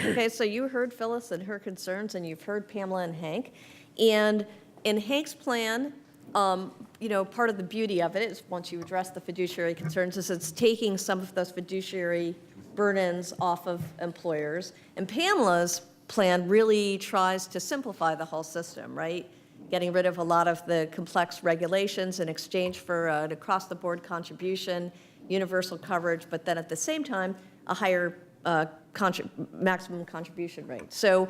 Okay, so you heard Phyllis and her concerns, and you've heard Pamela and Hank. And in Hank's plan, part of the beauty of it is once you address the fiduciary concerns is it's taking some of those fiduciary burdens off of employers. And Pamela's plan really tries to simplify the whole system, right? Getting rid of a lot of the complex regulations in exchange for an across-the-board contribution, universal coverage, but then at the same time, a higher maximum contribution rate. So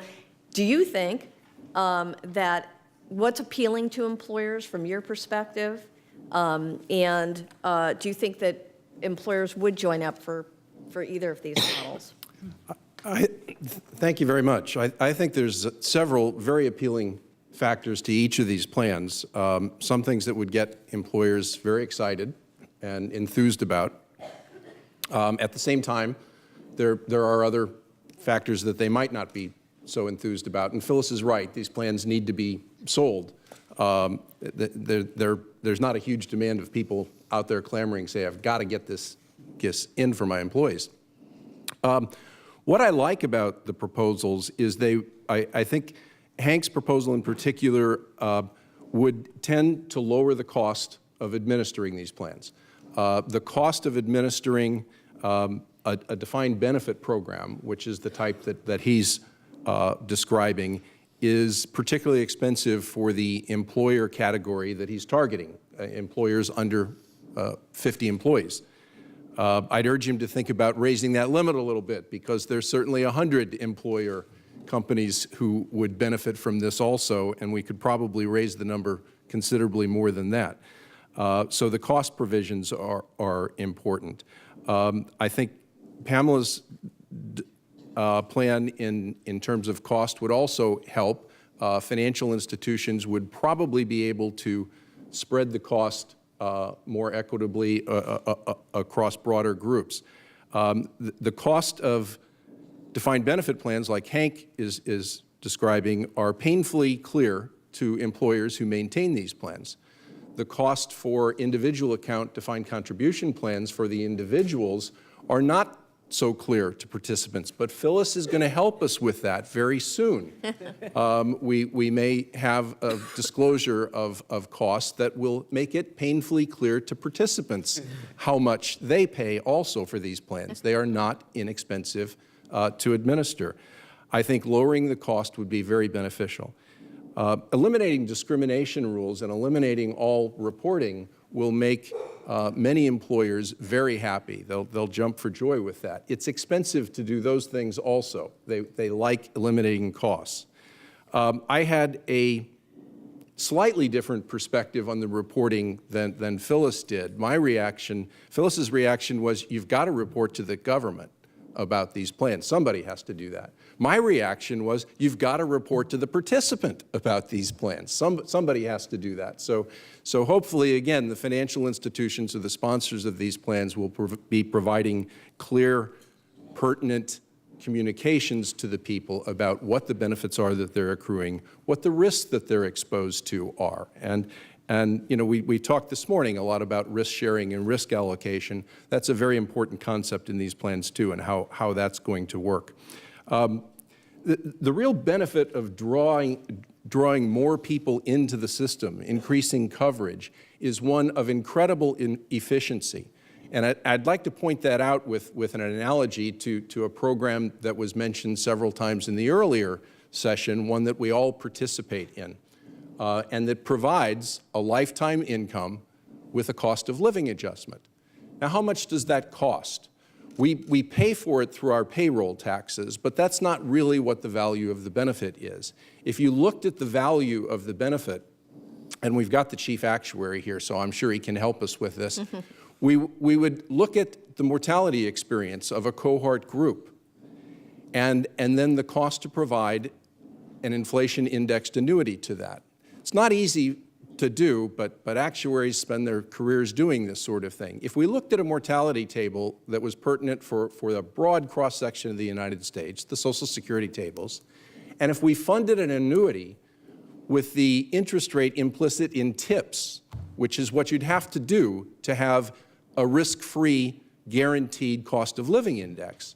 do you think that what's appealing to employers from your perspective, and do you think that employers would join up for either of these models? Thank you very much. I think there's several very appealing factors to each of these plans. Some things that would get employers very excited and enthused about. At the same time, there are other factors that they might not be so enthused about. And Phyllis is right. These plans need to be sold. There's not a huge demand of people out there clamoring, say, I've got to get this in for my employees. What I like about the proposals is I think Hank's proposal in particular would tend to lower the cost of administering these plans. The cost of administering a defined benefit program, which is the type that he's describing, is particularly expensive for the employer category that he's targeting, employers under 50 employees. I'd urge him to think about raising that limit a little bit, because there's certainly 100 employer companies who would benefit from this also, and we could probably raise the number considerably more than that. So the cost provisions are important. I think Pamela's plan in terms of cost would also help. Financial institutions would probably be able to spread the cost more equitably across broader groups. The cost of defined benefit plans, like Hank is describing, are painfully clear to employers who maintain these plans. The cost for individual account defined contribution plans for the individuals are not so clear to participants, but Phyllis is going to help us with that very soon. We may have a disclosure of costs that will make it painfully clear to participants how much they pay also for these plans. They are not inexpensive to administer. I think lowering the cost would be very beneficial. Eliminating discrimination rules and eliminating all reporting will make many employers very happy. They'll jump for joy with that. It's expensive to do those things also. They like eliminating costs. I had a slightly different perspective on the reporting than Phyllis did. Phyllis's reaction was, you've got to report to the government about these plans. Somebody has to do that. My reaction was, you've got to report to the participant about these plans. Somebody has to do that. So hopefully, again, the financial institutions or the sponsors of these plans will be providing clear, pertinent communications to the people about what the benefits are that they're accruing, what the risks that they're exposed to are. And we talked this morning a lot about risk sharing and risk allocation. That's a very important concept in these plans too, and how that's going to work. The real benefit of drawing more people into the system, increasing coverage, is one of incredible efficiency. And I'd like to point that out with an analogy to a program that was mentioned several times in the earlier session, one that we all participate in. And that provides a lifetime income with a cost of living adjustment. Now, how much does that cost? We pay for it through our payroll taxes, but that's not really what the value of the benefit is. If you looked at the value of the benefit, and we've got the chief actuary here, so I'm sure he can help us with this, we would look at the mortality experience of a cohort group, and then the cost to provide an inflation-indexed annuity to that. It's not easy to do, but actuaries spend their careers doing this sort of thing. If we looked at a mortality table that was pertinent for the broad cross-section of the United States, the Social Security tables, and if we funded an annuity with the interest rate implicit in tips, which is what you'd have to do to have a risk-free guaranteed cost of living index,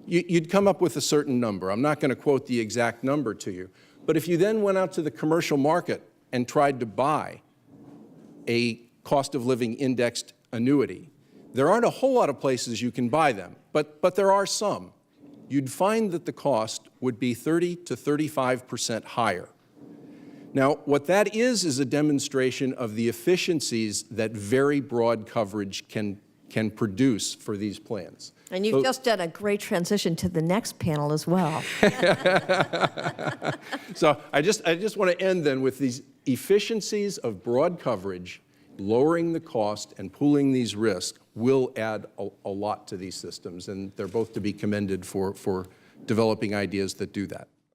you'd come up with a certain number. I'm not going to quote the exact number to you. But if you then went out to the commercial market and tried to buy a cost of living indexed annuity, there aren't a whole lot of places you can buy them, but there are some. You'd find that the cost would be 30 to 35% higher. Now, what that is a demonstration of the efficiencies that very broad coverage can produce for these plans. And you've just done a great transition to the next panel as well. So I just want to end then with these efficiencies of broad coverage, lowering the cost and pooling these risks will add a lot to these systems, and they're both to be commended for developing ideas that do that.